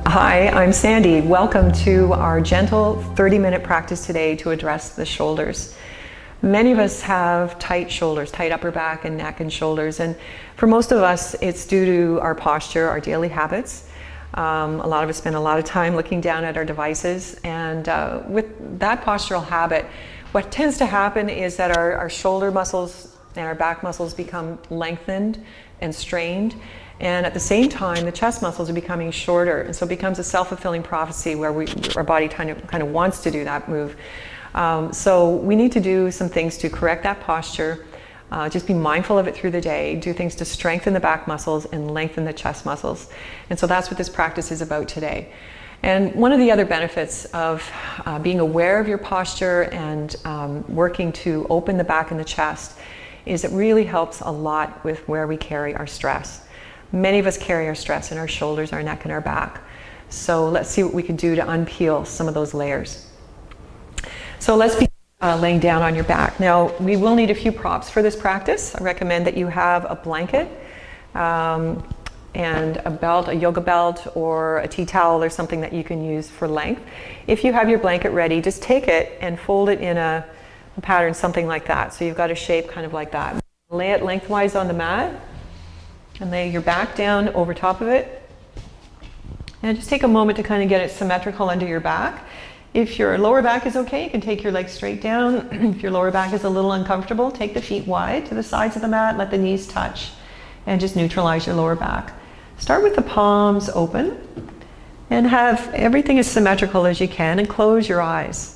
Hi, I'm Sandy. Welcome to our gentle 30-minute practice today to address the shoulders. Many of us have tight shoulders, tight upper back and neck and shoulders, and for most of us it's due to our posture, our daily habits. A lot of us spend a lot of time looking down at our devices, and with that postural habit, what tends to happen is that our shoulder muscles and our back muscles become lengthened and strained, and at the same time the chest muscles are becoming shorter, and so it becomes a self-fulfilling prophecy where our body kind of wants to do that move. So we need to do some things to correct that posture. Just be mindful of it through the day. Do things to strengthen the back muscles and lengthen the chest muscles. And so that's what this practice is about today. And one of the other benefits of being aware of your posture and working to open the back and the chest is it really helps a lot with where we carry our stress. Many of us carry our stress in our shoulders, our neck, and our back. So let's see what we can do to unpeel some of those layers. So let's be laying down on your back. Now, we will need a few props for this practice. I recommend that you have a blanket and a belt, a yoga belt, or a tea towel or something that you can use for length. If you have your blanket ready, just take it and fold it in a pattern, something like that. So you've got a shape kind of like that. Lay it lengthwise on the mat and lay your back down over top of it. And just take a moment to kind of get it symmetrical under your back. If your lower back is okay, you can take your legs straight down. If your lower back is a little uncomfortable, take the feet wide to the sides of the mat, let the knees touch, and just neutralize your lower back. Start with the palms open and have everything as symmetrical as you can, and close your eyes.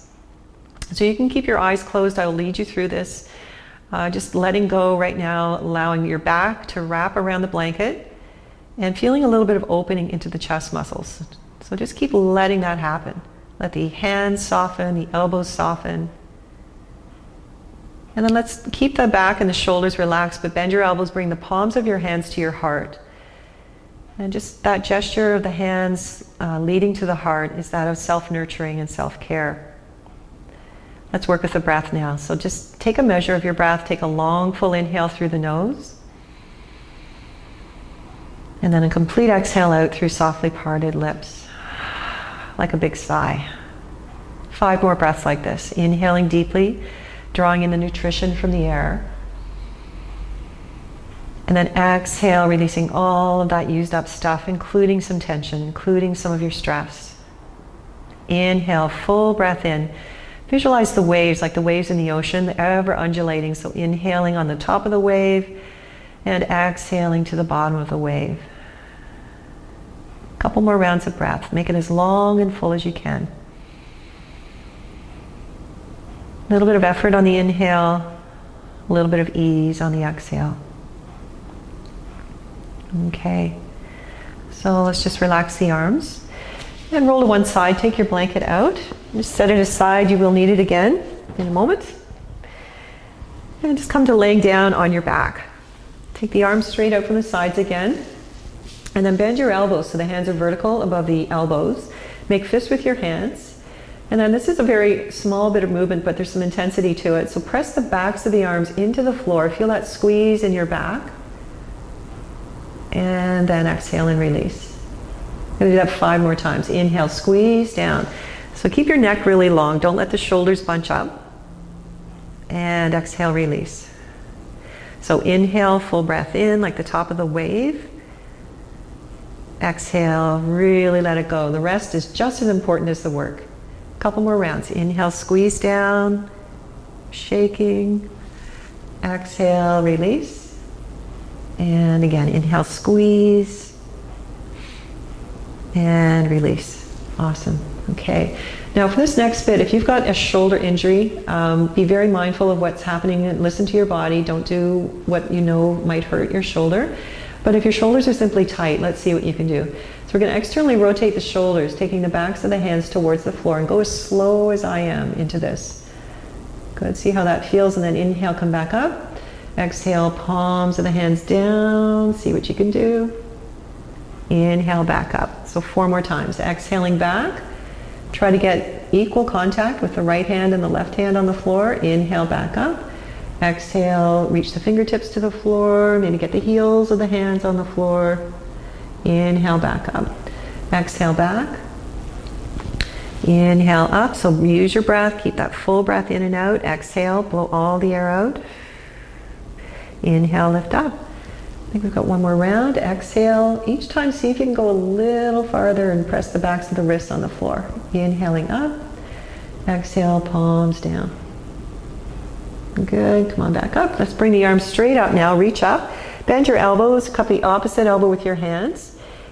So you can keep your eyes closed. I'll lead you through this. Just letting go right now, allowing your back to wrap around the blanket and feeling a little bit of opening into the chest muscles. So just keep letting that happen. Let the hands soften, the elbows soften. And then let's keep the back and the shoulders relaxed, but bend your elbows, bring the palms of your hands to your heart. And just that gesture of the hands leading to the heart is that of self-nurturing and self-care. Let's work with the breath now. So just take a measure of your breath, take a long full inhale through the nose, and then a complete exhale out through softly parted lips, like a big sigh. 5 more breaths like this. Inhaling deeply, drawing in the nutrition from the air. And then exhale, releasing all of that used up stuff, including some tension, including some of your stress. Inhale, full breath in. Visualize the waves, like the waves in the ocean, ever undulating. So inhaling on the top of the wave and exhaling to the bottom of the wave. Couple more rounds of breath. Make it as long and full as you can. A little bit of effort on the inhale, a little bit of ease on the exhale. Okay, so let's just relax the arms and roll to one side. Take your blanket out, just set it aside. You will need it again in a moment. And just come to laying down on your back. Take the arms straight out from the sides again. And then bend your elbows so the hands are vertical above the elbows. Make fists with your hands. And then this is a very small bit of movement, but there's some intensity to it. So press the backs of the arms into the floor. Feel that squeeze in your back. And then exhale and release. I'm going to do that 5 more times. Inhale, squeeze down. So keep your neck really long. Don't let the shoulders bunch up. And exhale, release. So inhale, full breath in, like the top of the wave. Exhale, really let it go. The rest is just as important as the work. A couple more rounds. Inhale, squeeze down, shaking. Exhale, release. And again, inhale, squeeze. And release. Awesome. Okay. Now for this next bit, if you've got a shoulder injury, be very mindful of what's happening and listen to your body. Don't do what you know might hurt your shoulder. But if your shoulders are simply tight, let's see what you can do. So we're going to externally rotate the shoulders, taking the backs of the hands towards the floor, and go as slow as I am into this. Good. See how that feels, and then inhale, come back up. Exhale, palms of the hands down. See what you can do. Inhale, back up. So 4 more times. Exhaling back. Try to get equal contact with the right hand and the left hand on the floor. Inhale, back up. Exhale, reach the fingertips to the floor, maybe get the heels of the hands on the floor. Inhale, back up. Exhale back. Inhale up, so use your breath, keep that full breath in and out. Exhale, blow all the air out. Inhale, lift up. I think we've got one more round. Exhale, each time see if you can go a little farther and press the backs of the wrists on the floor. Inhaling up. Exhale, palms down. Good, come on back up. Let's bring the arms straight up now, reach up. Bend your elbows, cup the opposite elbow with your hands.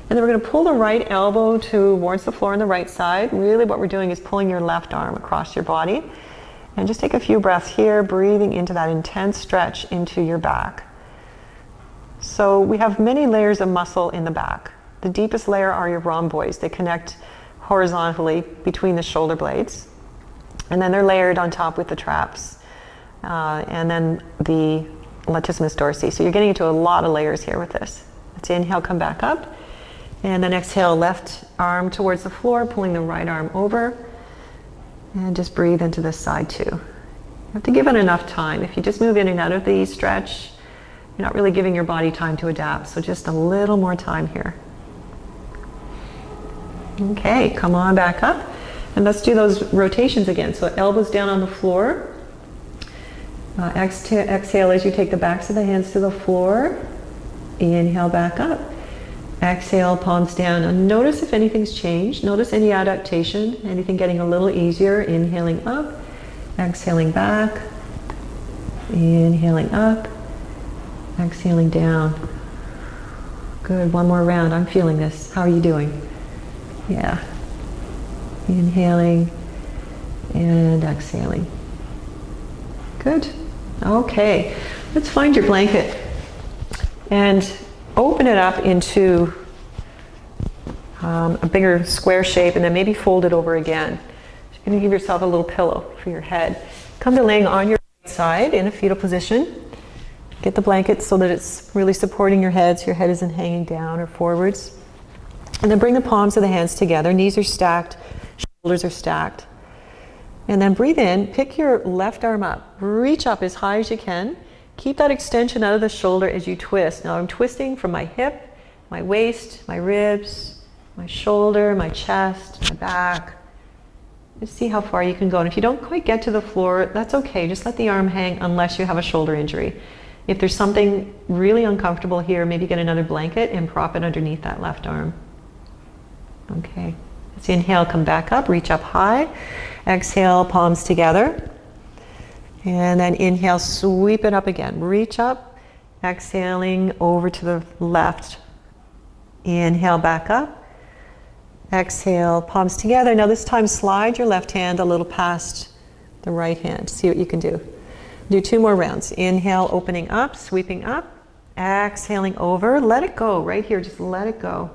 And then we're going to pull the right elbow towards the floor on the right side. Really what we're doing is pulling your left arm across your body. And just take a few breaths here, breathing into that intense stretch into your back. So we have many layers of muscle in the back. The deepest layer are your rhomboids. They connect horizontally between the shoulder blades. And then they're layered on top with the traps. And then the latissimus dorsi. So you're getting into a lot of layers here with this. Let's inhale, come back up. And then exhale, left arm towards the floor, pulling the right arm over. And just breathe into this side too. You have to give it enough time. If you just move in and out of the stretch, you're not really giving your body time to adapt. So just a little more time here. Okay, come on back up. And let's do those rotations again. So elbows down on the floor. Exhale as you take the backs of the hands to the floor. Inhale back up. Exhale, palms down. And notice if anything's changed. Notice any adaptation, anything getting a little easier. Inhaling up, exhaling back, inhaling up, exhaling down. Good, one more round. I'm feeling this. How are you doing? Yeah. Inhaling and exhaling. Good. Okay, let's find your blanket and open it up into a bigger square shape, and then maybe fold it over again. You're going to give yourself a little pillow for your head. Come to laying on your right side in a fetal position. Get the blanket so that it's really supporting your head, so your head isn't hanging down or forwards. And then bring the palms of the hands together. Knees are stacked, shoulders are stacked. And then breathe in, pick your left arm up. Reach up as high as you can. Keep that extension out of the shoulder as you twist. Now I'm twisting from my hip, my waist, my ribs, my shoulder, my chest, my back. Just see how far you can go. And if you don't quite get to the floor, that's okay. Just let the arm hang unless you have a shoulder injury. If there's something really uncomfortable here, maybe get another blanket and prop it underneath that left arm. Okay. Let's inhale, come back up, reach up high. Exhale, palms together. And then inhale, sweep it up again. Reach up, exhaling over to the left. Inhale, back up. Exhale, palms together. Now this time slide your left hand a little past the right hand. See what you can do. Do 2 more rounds. Inhale, opening up, sweeping up. Exhaling over. Let it go right here. Just let it go.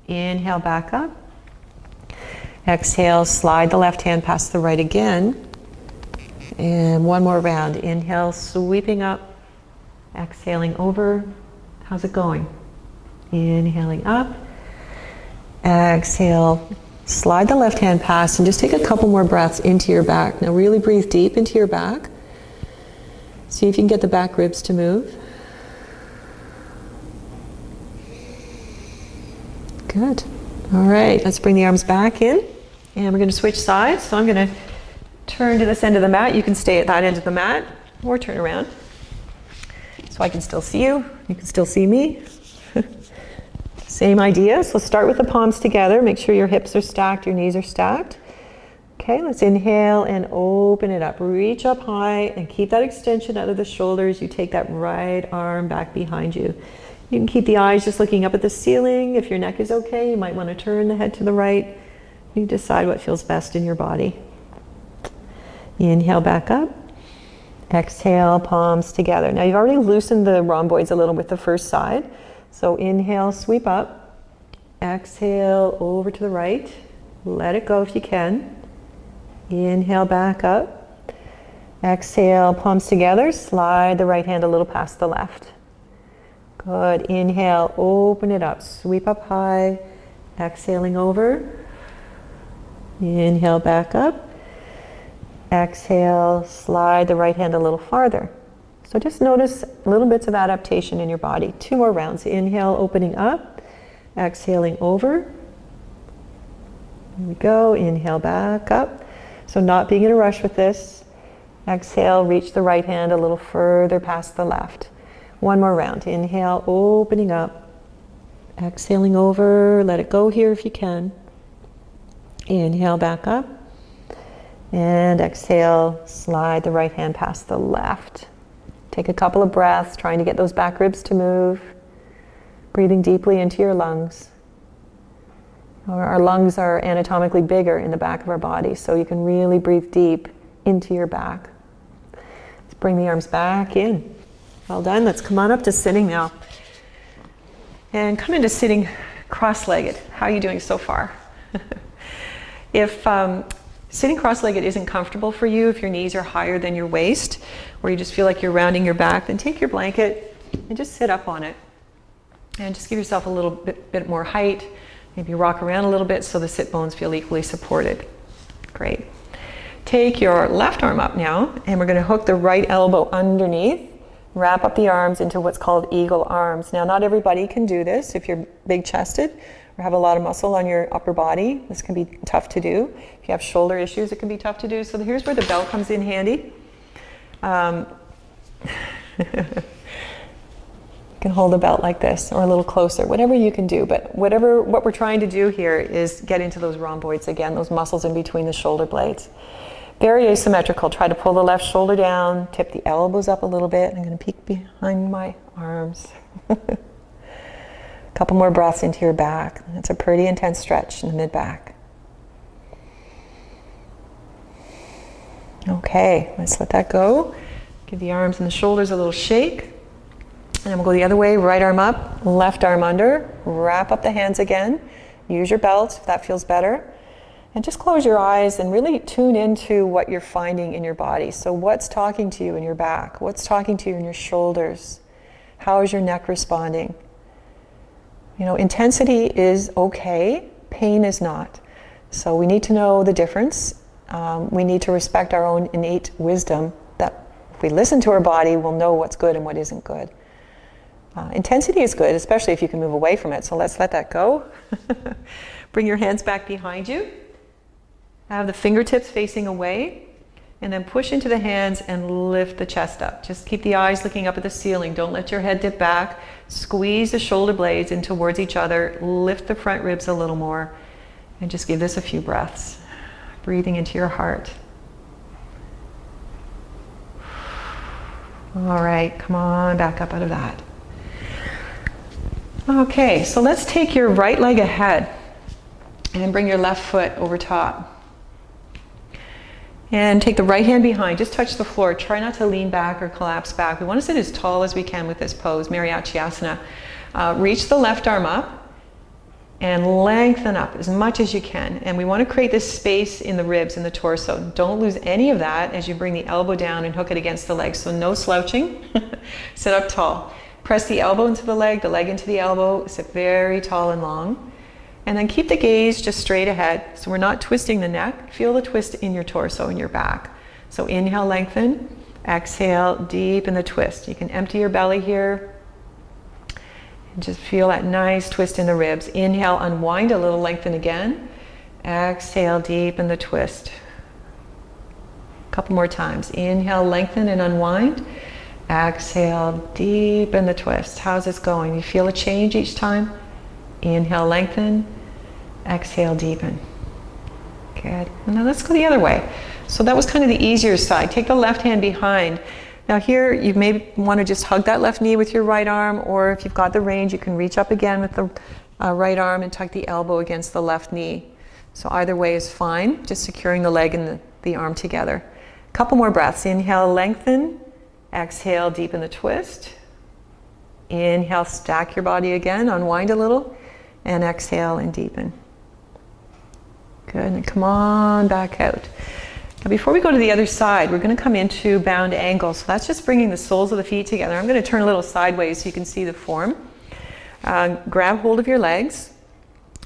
Inhale, back up. Exhale, slide the left hand past the right again. And 1 more round. Inhale, sweeping up. Exhaling over. How's it going? Inhaling up. Exhale, slide the left hand past and just take a couple more breaths into your back. Now really breathe deep into your back. See if you can get the back ribs to move. Good. All right, let's bring the arms back in and we're going to switch sides. So I'm going to turn to this end of the mat. You can stay at that end of the mat or turn around so I can still see you. You can still see me. Same idea. So start with the palms together. Make sure your hips are stacked, your knees are stacked. Okay, let's inhale and open it up. Reach up high and keep that extension out of the shoulders. You take that right arm back behind you. You can keep the eyes just looking up at the ceiling. If your neck is okay, you might want to turn the head to the right. You decide what feels best in your body. Inhale back up. Exhale, palms together. Now you've already loosened the rhomboids a little with the first side. So inhale, sweep up. Exhale, over to the right. Let it go if you can. Inhale, back up. Exhale, palms together. Slide the right hand a little past the left. Good. Inhale, open it up. Sweep up high. Exhaling over. Inhale, back up. Exhale, slide the right hand a little farther. So just notice little bits of adaptation in your body. 2 more rounds. Inhale, opening up. Exhaling over. Here we go. Inhale back up. So not being in a rush with this. Exhale, reach the right hand a little further past the left. One more round. Inhale, opening up. Exhaling over. Let it go here if you can. Inhale back up. And exhale, slide the right hand past the left. Take a couple of breaths, trying to get those back ribs to move. Breathing deeply into your lungs. Our lungs are anatomically bigger in the back of our body, so you can really breathe deep into your back. Let's bring the arms back in. Well done. Let's come on up to sitting now. And come into sitting cross-legged. How are you doing so far? If sitting cross-legged isn't comfortable for you, if your knees are higher than your waist, or you just feel like you're rounding your back, then take your blanket and just sit up on it. And just give yourself a little bit more height. Maybe rock around a little bit so the sit bones feel equally supported. Great. Take your left arm up now, and we're going to hook the right elbow underneath. Wrap up the arms into what's called eagle arms. Now, not everybody can do this. If you're big-chested or have a lot of muscle on your upper body, this can be tough to do. If you have shoulder issues, it can be tough to do. So here's where the belt comes in handy. You can hold the belt like this or a little closer, whatever you can do. But what we're trying to do here is get into those rhomboids again, those muscles in between the shoulder blades. Very asymmetrical. Try to pull the left shoulder down, tip the elbows up a little bit. I'm going to peek behind my arms. A couple more breaths into your back. That's a pretty intense stretch in the mid-back. Okay, let's let that go. Give the arms and the shoulders a little shake. And then we'll go the other way, right arm up, left arm under, wrap up the hands again. Use your belt if that feels better. And just close your eyes and really tune into what you're finding in your body. So what's talking to you in your back? What's talking to you in your shoulders? How is your neck responding? You know, intensity is okay, pain is not. So we need to know the difference. We need to respect our own innate wisdom that if we listen to our body, we'll know what's good and what isn't good. Intensity is good, especially if you can move away from it. So let's let that go. Bring your hands back behind you. Have the fingertips facing away. And then push into the hands and lift the chest up. Just keep the eyes looking up at the ceiling. Don't let your head dip back. Squeeze the shoulder blades in towards each other. Lift the front ribs a little more. And just give this a few breaths. Breathing into your heart. All right, come on back up out of that. Okay, so let's take your right leg ahead and bring your left foot over top. And take the right hand behind, just touch the floor. Try not to lean back or collapse back. We want to sit as tall as we can with this pose, Mariachiyasana. Reach the left arm up and lengthen up as much as you can. And we want to create this space in the ribs and the torso. Don't lose any of that as you bring the elbow down and hook it against the leg. So no slouching. Sit up tall. Press the elbow into the leg into the elbow. Sit very tall and long. And then keep the gaze just straight ahead. So we're not twisting the neck. Feel the twist in your torso and your back. So inhale, lengthen. Exhale, deepen the twist. You can empty your belly here. And just feel that nice twist in the ribs. Inhale, unwind a little, lengthen again. Exhale, deepen the twist. A couple more times. Inhale, lengthen and unwind. Exhale, deepen the twist. How's this going? You feel a change each time? Inhale, lengthen. Exhale, deepen. Good. And now let's go the other way. So that was kind of the easier side. Take the left hand behind. Now here, you may want to just hug that left knee with your right arm, or if you've got the range, you can reach up again with the right arm and tuck the elbow against the left knee. So either way is fine, just securing the leg and the arm together. A couple more breaths. Inhale, lengthen. Exhale, deepen the twist. Inhale, stack your body again, unwind a little, and exhale and deepen. Good, and come on back out. Now before we go to the other side, we're going to come into bound angle. So that's just bringing the soles of the feet together. I'm going to turn a little sideways so you can see the form. Grab hold of your legs,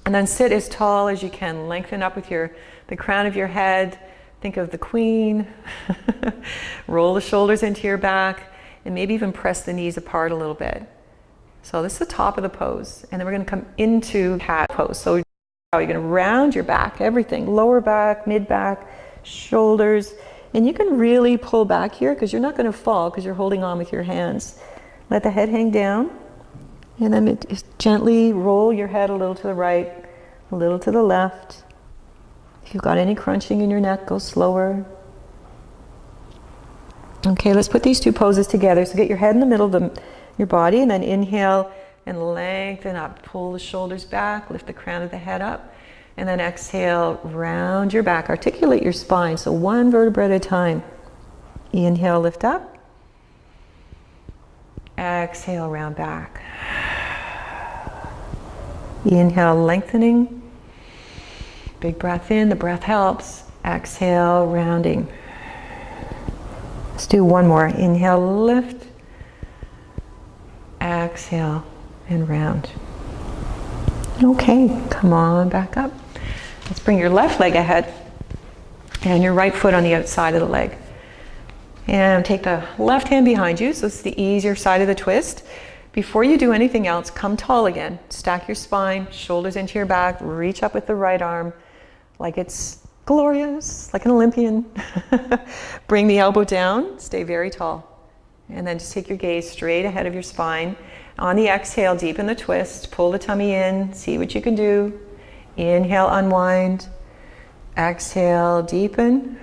and then sit as tall as you can. Lengthen up with the crown of your head. Think of the queen. Roll the shoulders into your back, and maybe even press the knees apart a little bit. So this is the top of the pose, and then we're going to come into cat pose. So You're going to round your back, everything, lower back, mid back, shoulders, and you can really pull back here because you're not going to fall because you're holding on with your hands. Let the head hang down, and then just gently roll your head a little to the right, a little to the left. If you've got any crunching in your neck, go slower. Okay, let's put these two poses together. So get your head in the middle of your body, and then inhale and lengthen up. Pull the shoulders back, lift the crown of the head up, and then exhale, round your back. Articulate your spine, so one vertebra at a time. Inhale, lift up. Exhale, round back. Inhale, lengthening. Big breath in, the breath helps. Exhale, rounding. Let's do one more. Inhale, lift. Exhale, and round. Okay, come on back up. Let's bring your left leg ahead and your right foot on the outside of the leg. And take the left hand behind you, so it's the easier side of the twist. Before you do anything else, come tall again. Stack your spine, shoulders into your back, reach up with the right arm like it's glorious, like an Olympian. Bring the elbow down, stay very tall. And then just take your gaze straight ahead of your spine. On the exhale, deepen the twist, pull the tummy in, see what you can do. Inhale, unwind. Exhale, deepen.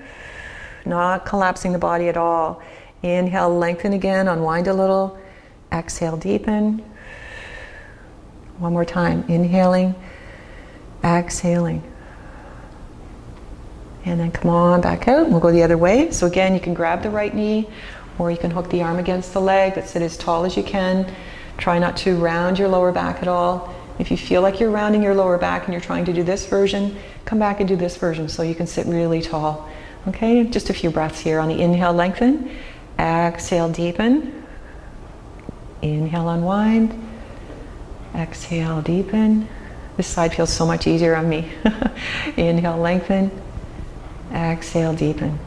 Not collapsing the body at all. Inhale, lengthen again, unwind a little. Exhale, deepen. One more time, inhaling, exhaling. And then come on back out, we'll go the other way. So again, you can grab the right knee, or you can hook the arm against the leg, but sit as tall as you can. Try not to round your lower back at all. If you feel like you're rounding your lower back and you're trying to do this version, come back and do this version so you can sit really tall. Okay, just a few breaths here. On the inhale, lengthen. Exhale, deepen. Inhale, unwind. Exhale, deepen. This side feels so much easier on me. Inhale, lengthen. Exhale, deepen.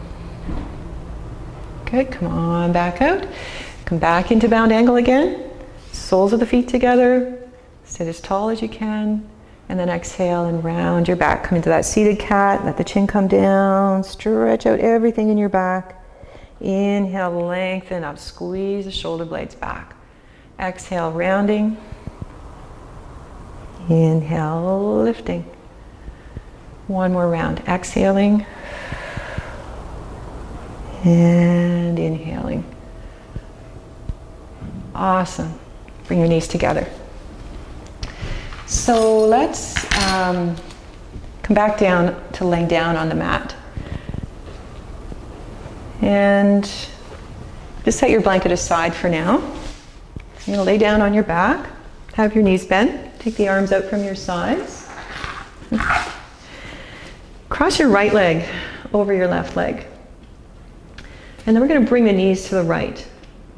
Good, come on back out. Come back into bound angle again. Soles of the feet together. Sit as tall as you can. And then exhale and round your back. Come into that seated cat. Let the chin come down. Stretch out everything in your back. Inhale, lengthen up. Squeeze the shoulder blades back. Exhale, rounding. Inhale, lifting. One more round. Exhaling. And inhaling. Awesome. Bring your knees together. So let's come back down to laying down on the mat. And just set your blanket aside for now. You're going to lay down on your back. Have your knees bent. Take the arms out from your sides. Cross your right leg over your left leg. And then we're going to bring the knees to the right.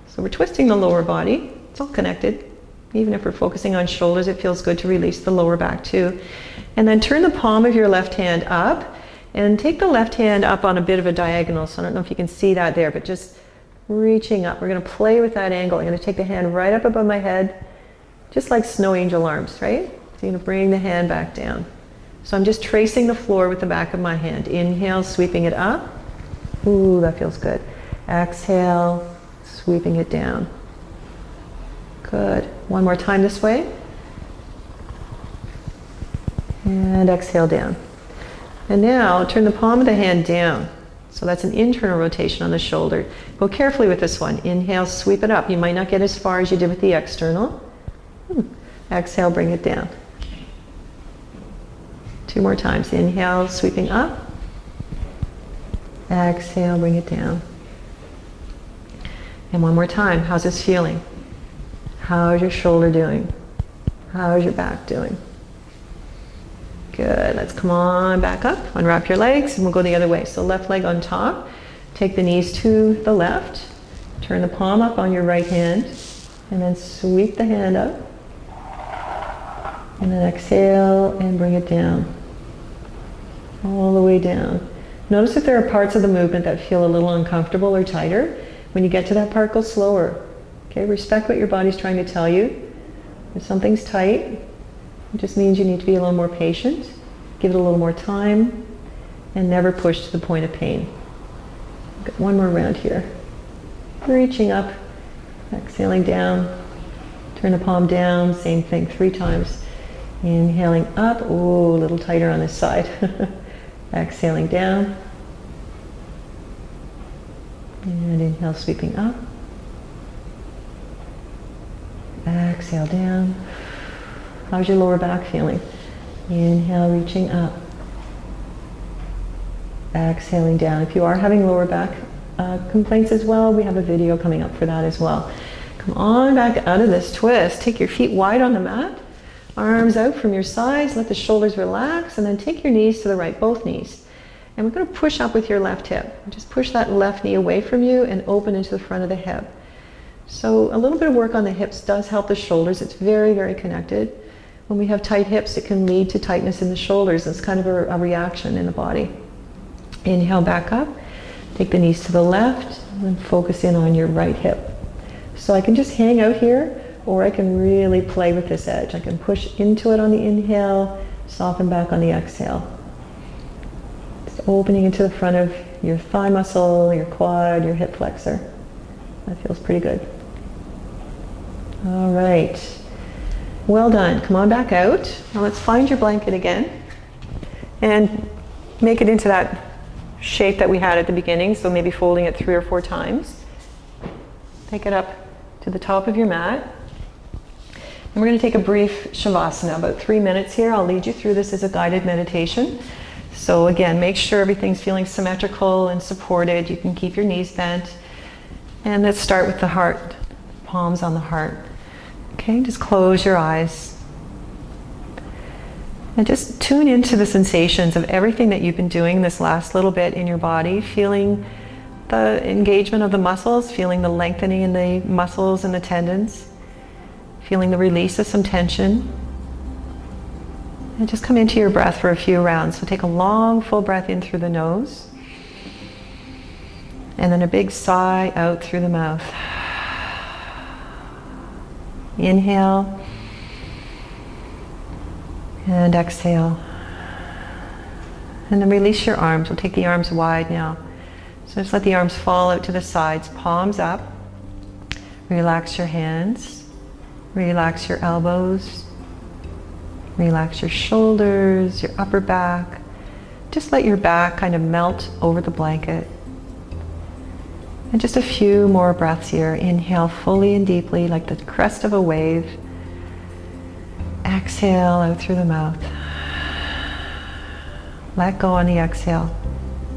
So we're twisting the lower body. It's all connected. Even if we're focusing on shoulders, it feels good to release the lower back too. And then turn the palm of your left hand up and take the left hand up on a bit of a diagonal. So I don't know if you can see that there, but just reaching up. We're going to play with that angle. I'm going to take the hand right up above my head, just like snow angel arms, right? So you're going to bring the hand back down. So I'm just tracing the floor with the back of my hand. Inhale, sweeping it up. Ooh, that feels good. Exhale, sweeping it down. Good. One more time this way. And exhale down. And now turn the palm of the hand down. So that's an internal rotation on the shoulder. Go carefully with this one. Inhale, sweep it up. You might not get as far as you did with the external. Exhale, bring it down. Two more times. Inhale, sweeping up. Exhale, bring it down. And one more time. How's this feeling? How's your shoulder doing? How's your back doing? Good. Let's come on back up. Unwrap your legs and we'll go the other way. So left leg on top. Take the knees to the left. Turn the palm up on your right hand. And then sweep the hand up. And then exhale and bring it down. All the way down. Notice if there are parts of the movement that feel a little uncomfortable or tighter. When you get to that part, go slower. Okay, respect what your body's trying to tell you. If something's tight, it just means you need to be a little more patient. Give it a little more time and never push to the point of pain. Got one more round here. Reaching up, exhaling down, turn the palm down, same thing 3 times. Inhaling up, ooh, a little tighter on this side. Exhaling down. And inhale, sweeping up. Exhale down. How's your lower back feeling? Inhale, reaching up. Exhaling down. If you are having lower back complaints as well, we have a video coming up for that as well. Come on back out of this twist. Take your feet wide on the mat. Arms out from your sides. Let the shoulders relax. And then take your knees to the right, both knees. And we're going to push up with your left hip. Just push that left knee away from you and open into the front of the hip. So a little bit of work on the hips does help the shoulders. It's very, very connected. When we have tight hips, it can lead to tightness in the shoulders. It's kind of a reaction in the body. Inhale back up. Take the knees to the left and focus in on your right hip. So I can just hang out here, or I can really play with this edge. I can push into it on the inhale, soften back on the exhale. Just opening into the front of your thigh muscle, your quad, your hip flexor. That feels pretty good. All right. Well done. Come on back out. Now let's find your blanket again and make it into that shape that we had at the beginning. So maybe folding it 3 or 4 times. Take it up to the top of your mat. And we're going to take a brief shavasana, about 3 minutes here. I'll lead you through this as a guided meditation. So again, make sure everything's feeling symmetrical and supported. You can keep your knees bent. And let's start with the heart, palms on the heart. Okay, just close your eyes. And just tune into the sensations of everything that you've been doing this last little bit in your body, feeling the engagement of the muscles, feeling the lengthening in the muscles and the tendons, feeling the release of some tension. And just come into your breath for a few rounds. So take a long, full breath in through the nose. And then a big sigh out through the mouth. Inhale. And exhale. And then release your arms. We'll take the arms wide now. So just let the arms fall out to the sides, palms up. Relax your hands. Relax your elbows. Relax your shoulders, your upper back. Just let your back kind of melt over the blanket. And just a few more breaths here. Inhale fully and deeply like the crest of a wave. Exhale out through the mouth. Let go on the exhale.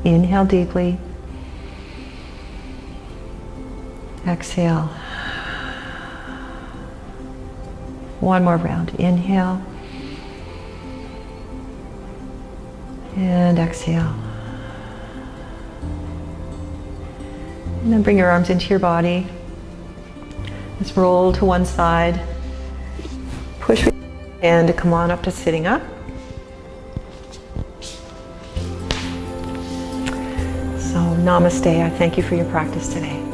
Inhale deeply. Exhale. One more round. Inhale. And exhale. And then bring your arms into your body. Let's roll to one side. Push your hand to come on up to sitting up. So namaste. I thank you for your practice today.